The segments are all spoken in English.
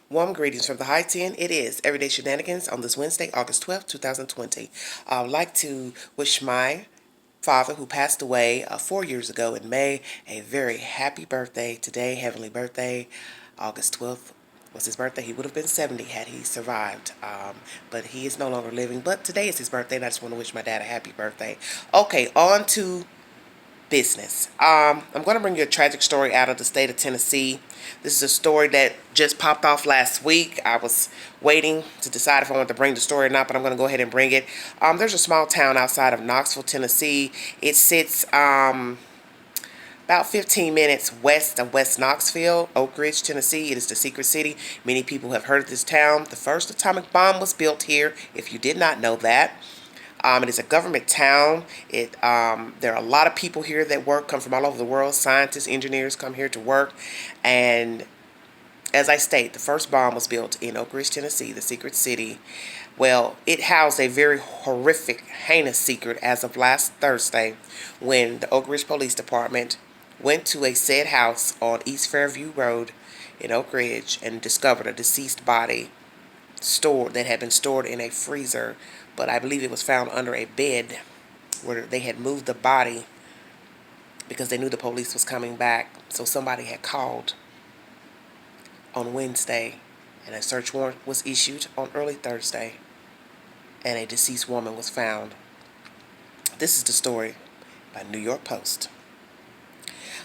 Warm greetings from the High 10. It is Everyday Shenanigans on this Wednesday, August 12th, 2020. I would like to wish my father, who passed away 4 years ago in May, a very happy birthday today, heavenly birthday. August 12th was his birthday. He would have been 70 had he survived, but he is no longer living. But today is his birthday, and I just want to wish my dad a happy birthday. Okay, on to business. I'm going to bring you a tragic story out of the state of Tennessee. This is a story that just popped off last week. I was waiting to decide if I wanted to bring the story or not, but I'm going to go ahead and bring it. There's a small town outside of Knoxville, Tennessee. It sits about 15 minutes west of West Knoxville, Oak Ridge, Tennessee. It is the secret city. Many people have heard of this town. The first atomic bomb was built here, if you did not know that. It is a government town. There are a lot of people here that come from all over the world. Scientists, engineers come here to work. And as I state, the first bomb was built in Oak Ridge, Tennessee, the secret city. Well, it housed a very horrific, heinous secret as of last Thursday when the Oak Ridge Police Department went to a said house on East Fairview Road in Oak Ridge and discovered a deceased body that had been stored in a freezer, but I believe it was found under a bed where they had moved the body because they knew the police was coming back. So somebody had called on Wednesday, and a search warrant was issued on early Thursday, and a deceased woman was found. This is the story by New York Post.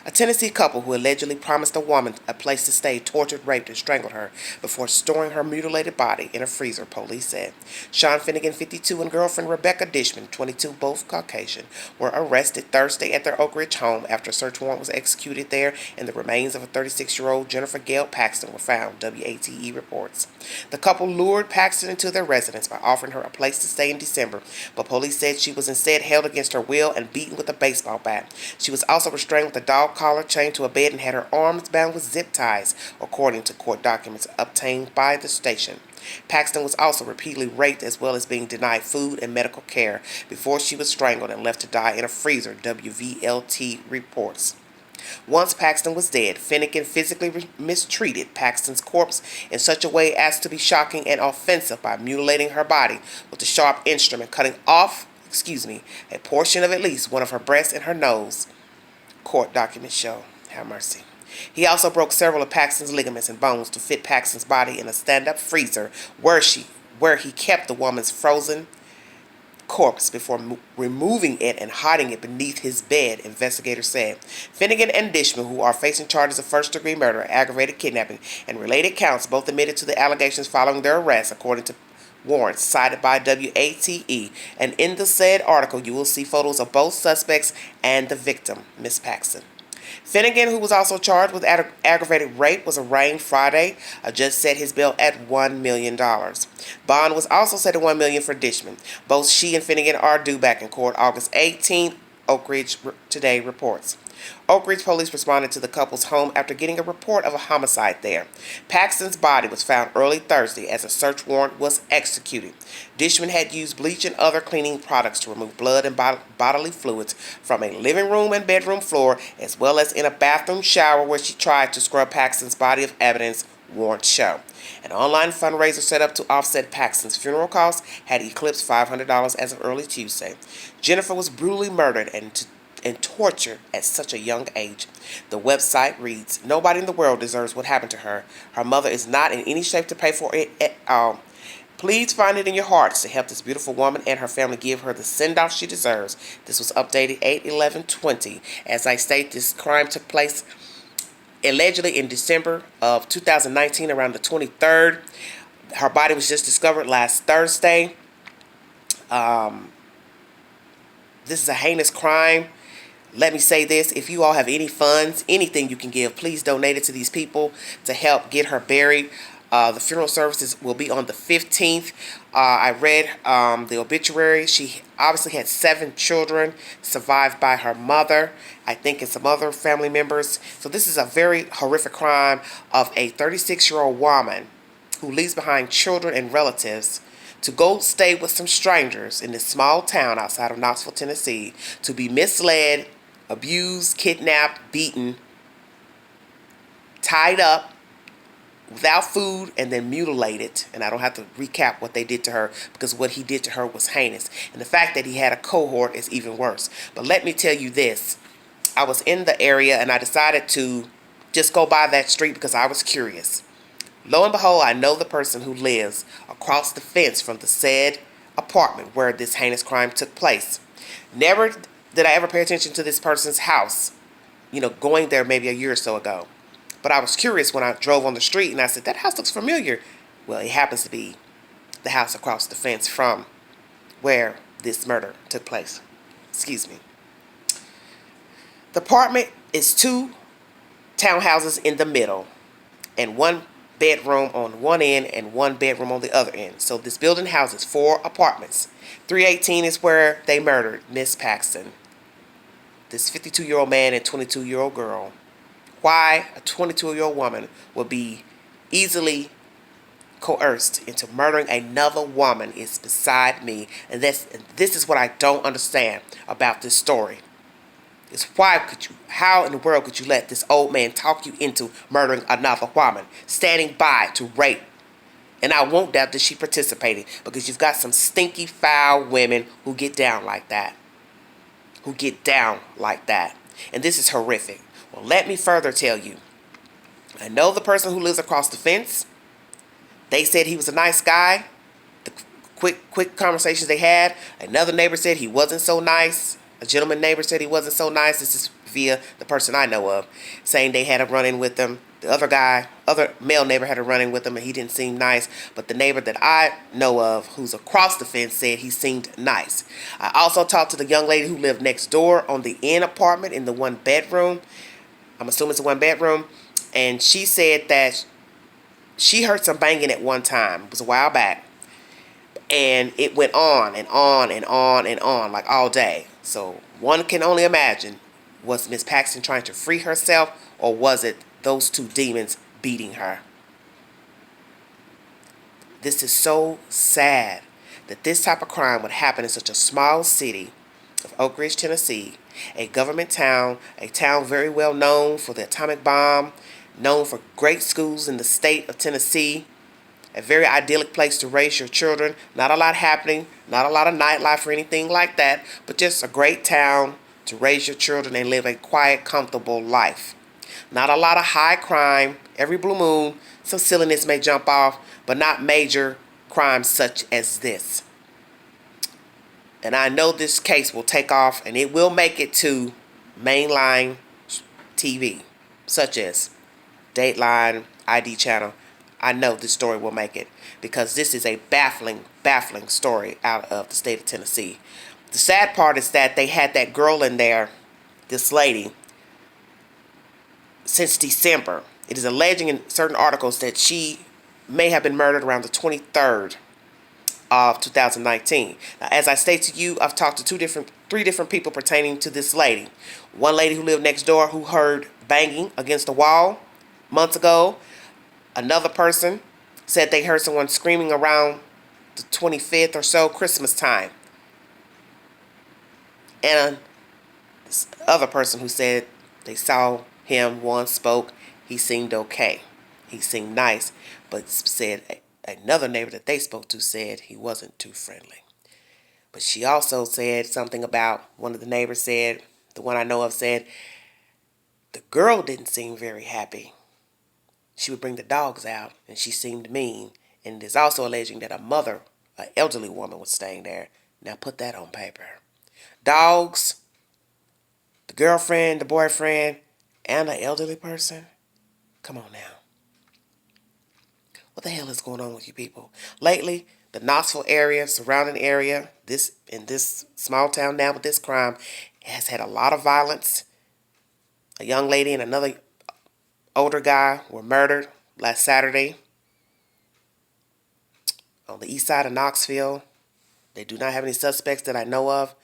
A Tennessee couple who allegedly promised a woman a place to stay tortured, raped, and strangled her before storing her mutilated body in a freezer, police said. Sean Finnegan, 52, and girlfriend Rebecca Dishman, 22, both Caucasian, were arrested Thursday at their Oak Ridge home after a search warrant was executed there and the remains of a 36-year-old Jennifer Gail Paxton were found, WATE reports. The couple lured Paxton into their residence by offering her a place to stay in December, but police said she was instead held against her will and beaten with a baseball bat. She was also restrained with a dog collar, chained to a bed, and had her arms bound with zip ties, according to court documents obtained by the station. Paxton was also repeatedly raped as well as being denied food and medical care before she was strangled and left to die in a freezer, WVLT reports. Once Paxton was dead, Finnegan physically mistreated Paxton's corpse in such a way as to be shocking and offensive by mutilating her body with a sharp instrument, cutting off, a portion of at least one of her breasts and her nose. Court documents show. Have mercy. He also broke several of Paxton's ligaments and bones to fit Paxton's body in a stand-up freezer where he kept the woman's frozen corpse before removing it and hiding it beneath his bed, investigators said. Finnegan and Dishman, who are facing charges of first-degree murder, aggravated kidnapping, and related counts, both admitted to the allegations following their arrest, according to warrants cited by WATE, and in the said article you will see photos of both suspects and the victim, Miss Paxton. Finnegan, who was also charged with aggravated rape, was arraigned Friday. A judge set his bail at $1 million. Bond was also set at $1 million for Dishman. Both she and Finnegan are due back in court August 18th, Oak Ridge Today reports. Oak Ridge police responded to the couple's home after getting a report of a homicide there. Paxton's body was found early Thursday as a search warrant was executed. Dishman had used bleach and other cleaning products to remove blood and bodily fluids from a living room and bedroom floor, as well as in a bathroom shower where she tried to scrub Paxton's body of evidence, warrants show. An online fundraiser set up to offset Paxton's funeral costs had eclipsed $500 as of early Tuesday. Jennifer was brutally murdered and tortured at such a young age. The website reads, "Nobody in the world deserves what happened to her. Her mother is not in any shape to pay for it at all. Please find it in your hearts to help this beautiful woman and her family give her the send-off she deserves." This was updated 8/11/20. As I state, this crime took place allegedly in December of 2019, around the 23rd. Her body was just discovered last Thursday. This is a heinous crime. Let me say this, if you all have any funds, anything you can give, please donate it to these people to help get her buried. The funeral services will be on the 15th. I read the obituary. She obviously had 7 children, survived by her mother, I think, and some other family members. So this is a very horrific crime of a 36-year-old woman who leaves behind children and relatives to go stay with some strangers in this small town outside of Knoxville, Tennessee, to be misled, abused, kidnapped, beaten, tied up, without food and then mutilated. And I don't have to recap what they did to her, because what he did to her was heinous. And the fact that he had a cohort is even worse. But let me tell you this. I was in the area and I decided to just go by that street because I was curious. Lo and behold, I know the person who lives across the fence from the said apartment where this heinous crime took place. Never did I ever pay attention to this person's house, going there maybe a year or so ago. But I was curious when I drove on the street and I said, that house looks familiar. Well, it happens to be the house across the fence from where this murder took place. Excuse me. The apartment is 2 townhouses in the middle and 1 bedroom on one end and 1 bedroom on the other end. So this building houses 4 apartments. 318 is where they murdered Miss Paxton, this 52-year-old man and 22-year-old girl. Why a 22-year-old woman would be easily coerced into murdering another woman is beside me. And this is what I don't understand about this story. Is how in the world could you let this old man talk you into murdering another woman, standing by to rape? And I won't doubt that she participated, because you've got some stinky, foul women who get down like that. And this is horrific. Well, let me further tell you. I know the person who lives across the fence. They said he was a nice guy. The quick conversations they had. Another neighbor said he wasn't so nice. A gentleman neighbor said he wasn't so nice. This is via the person I know of, saying they had a run-in with him. The other male neighbor had a run-in with him, and he didn't seem nice. But the neighbor that I know of, who's across the fence, said he seemed nice. I also talked to the young lady who lived next door on the end apartment in the 1 bedroom. I'm assuming it's a 1 bedroom. And she said that she heard some banging at one time. It was a while back. And it went on and on and on and on, like all day. So one can only imagine, was Miss Paxton trying to free herself, or was it those 2 demons beating her? This is so sad that this type of crime would happen in such a small city of Oak Ridge, Tennessee, a government town, a town very well known for the atomic bomb, known for great schools in the state of Tennessee, a very idyllic place to raise your children. Not a lot happening, not a lot of nightlife or anything like that, but just a great town to raise your children and live a quiet, comfortable life. Not a lot of high crime. Every blue moon, some silliness may jump off, but not major crimes such as this. And I know this case will take off, and it will make it to mainline TV, such as Dateline, ID Channel. I know this story will make it, because this is a baffling story out of the state of Tennessee. The sad part is that they had that girl in there, this lady, since December. It is alleging in certain articles that she may have been murdered around the 23rd of 2019. Now, as I state to you, I've talked to 3 different people pertaining to this lady. One lady who lived next door who heard banging against the wall months ago. Another person said they heard someone screaming around the 25th or so, Christmas time. And this other person who said they saw him, one spoke, he seemed okay. He seemed nice, but said another neighbor that they spoke to said he wasn't too friendly. But she also said something about, one of the neighbors said, the one I know of said, the girl didn't seem very happy. She would bring the dogs out, and she seemed mean. And there's also alleging that a mother, an elderly woman, was staying there. Now put that on paper. Dogs, the girlfriend, the boyfriend, and an elderly person? Come on now. What the hell is going on with you people? Lately, the Knoxville area, surrounding area, in this small town now with this crime, has had a lot of violence. A young lady and another older guy were murdered last Saturday on the east side of Knoxville. They do not have any suspects that I know of.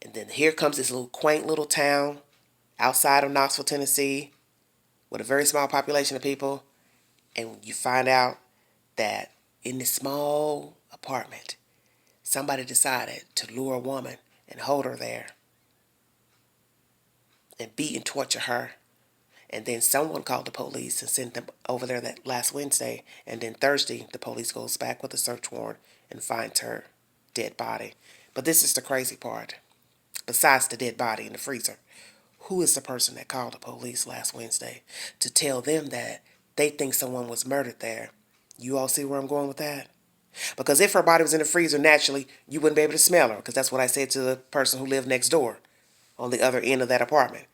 And then here comes this little quaint little town outside of Knoxville, Tennessee, with a very small population of people. And you find out that in this small apartment, somebody decided to lure a woman and hold her there and beat and torture her And then someone called the police and sent them over there that last Wednesday. And then Thursday, the police goes back with a search warrant and finds her dead body. But this is the crazy part. Besides the dead body in the freezer, who is the person that called the police last Wednesday to tell them that they think someone was murdered there? You all see where I'm going with that? Because if her body was in the freezer, naturally, you wouldn't be able to smell her. Because that's what I said to the person who lived next door on the other end of that apartment.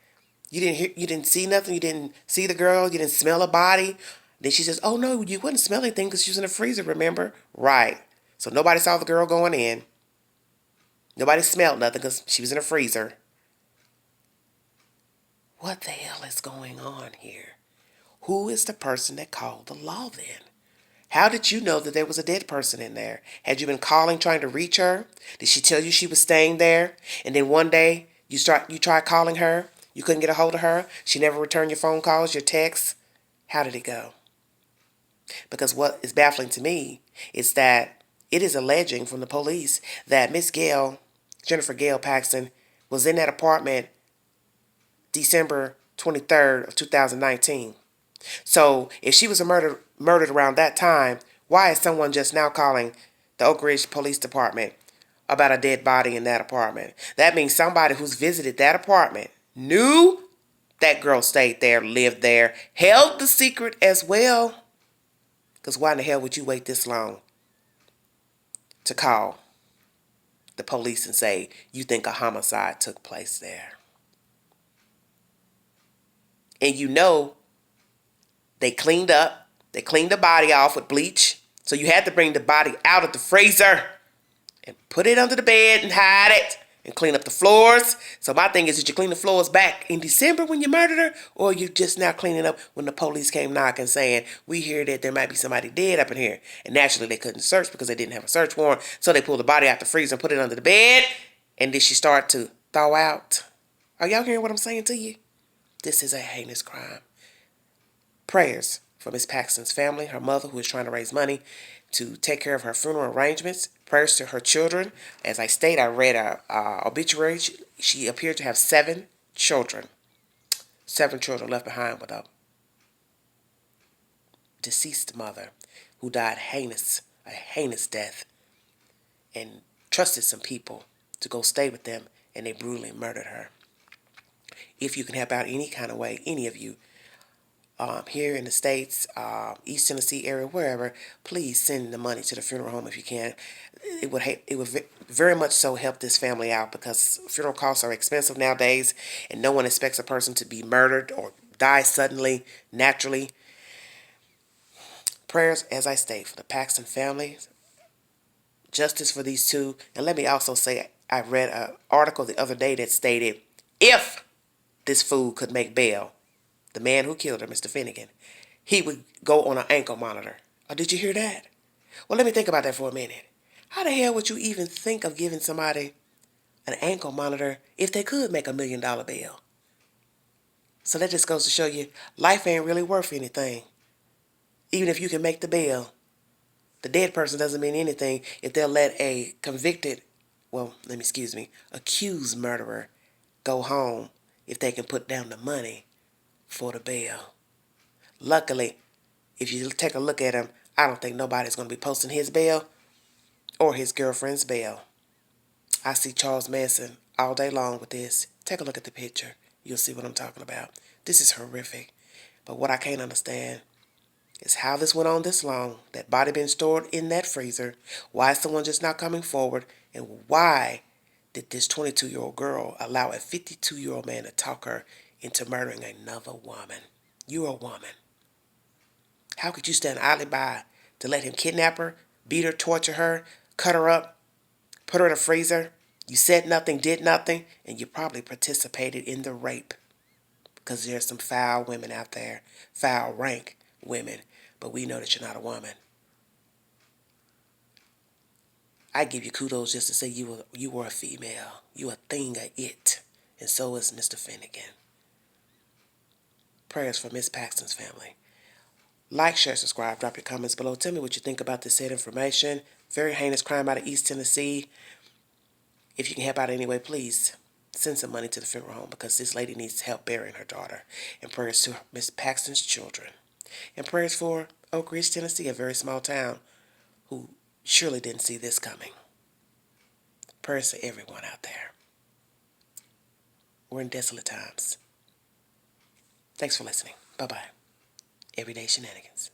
You didn't see nothing. You didn't see the girl. You didn't smell a body. Then she says, oh, no, you wouldn't smell anything because she was in the freezer, remember? Right. So nobody saw the girl going in. Nobody smelled nothing because she was in a freezer. What the hell is going on here? Who is the person that called the law then? How did you know that there was a dead person in there? Had you been calling trying to reach her? Did she tell you she was staying there? And then one day you tried calling her. You couldn't get a hold of her. She never returned your phone calls, your texts. How did it go? Because what is baffling to me is that it is alleging from the police that Miss Gail, Jennifer Gail Paxton, was in that apartment December 23rd of 2019. So if she was murdered around that time, why is someone just now calling the Oak Ridge Police Department about a dead body in that apartment? That means somebody who's visited that apartment knew that girl stayed there, lived there, held the secret as well. Because why in the hell would you wait this long to call the police and say you think a homicide took place there? And you know they cleaned the body off with bleach. So you had to bring the body out of the freezer and put it under the bed and hide it and clean up the floors. So my thing is, did you clean the floors back in December when you murdered her? Or you just now cleaning up when the police came knocking saying, we hear that there might be somebody dead up in here. And naturally they couldn't search because they didn't have a search warrant. So they pulled the body out the freezer and put it under the bed. And did she start to thaw out? Are y'all hearing what I'm saying to you? This is a heinous crime. Prayers for Miss Paxton's family, her mother who is trying to raise money to take care of her funeral arrangements. Prayers to her children. As I stated, I read a obituary. She appeared to have 7 children. 7 children left behind with a deceased mother who died a heinous death, and trusted some people to go stay with them, and they brutally murdered her. If you can help out any kind of way, any of you, here in the States, East Tennessee area, wherever, please send the money to the funeral home if you can. It would very much so help this family out because funeral costs are expensive nowadays, and no one expects a person to be murdered or die suddenly, naturally. Prayers, as I state, for the Paxton family, justice for these two. And let me also say, I read an article the other day that stated, if this fool could make bail, the man who killed her, Mr. Finnegan, he would go on an ankle monitor. Oh, did you hear that? Well, let me think about that for a minute. How the hell would you even think of giving somebody an ankle monitor if they could make $1 million bail? So that just goes to show you, life ain't really worth anything. Even if you can make the bail, the dead person doesn't mean anything if they'll let a accused murderer go home if they can put down the money for the bail. Luckily, if you take a look at him, I don't think nobody's going to be posting his bail or his girlfriend's bail. I see Charles Manson all day long with this. Take a look at the picture. You'll see what I'm talking about. This is horrific. But what I can't understand is how this went on this long. That body been stored in that freezer. Why is someone just not coming forward? And why did this 22-year-old girl allow a 52-year-old man to talk her into murdering another woman? You're a woman. How could you stand idly by to let him kidnap her, beat her, torture her, cut her up, put her in a freezer? You said nothing, did nothing, and you probably participated in the rape. Because there's some foul women out there, foul rank women, but we know that you're not a woman. I give you kudos just to say you were a female. You a thing, a it. And so is Mr. Finnegan. Prayers for Miss Paxton's family. Like, share, subscribe, drop your comments below. Tell me what you think about this said information. Very heinous crime out of East Tennessee. If you can help out anyway, please send some money to the funeral home because this lady needs help burying her daughter. And prayers to Miss Paxton's children. And prayers for Oak Ridge, Tennessee, a very small town who surely didn't see this coming. Prayers to everyone out there. We're in desolate times. Thanks for listening. Bye-bye. Everyday Shenanigans.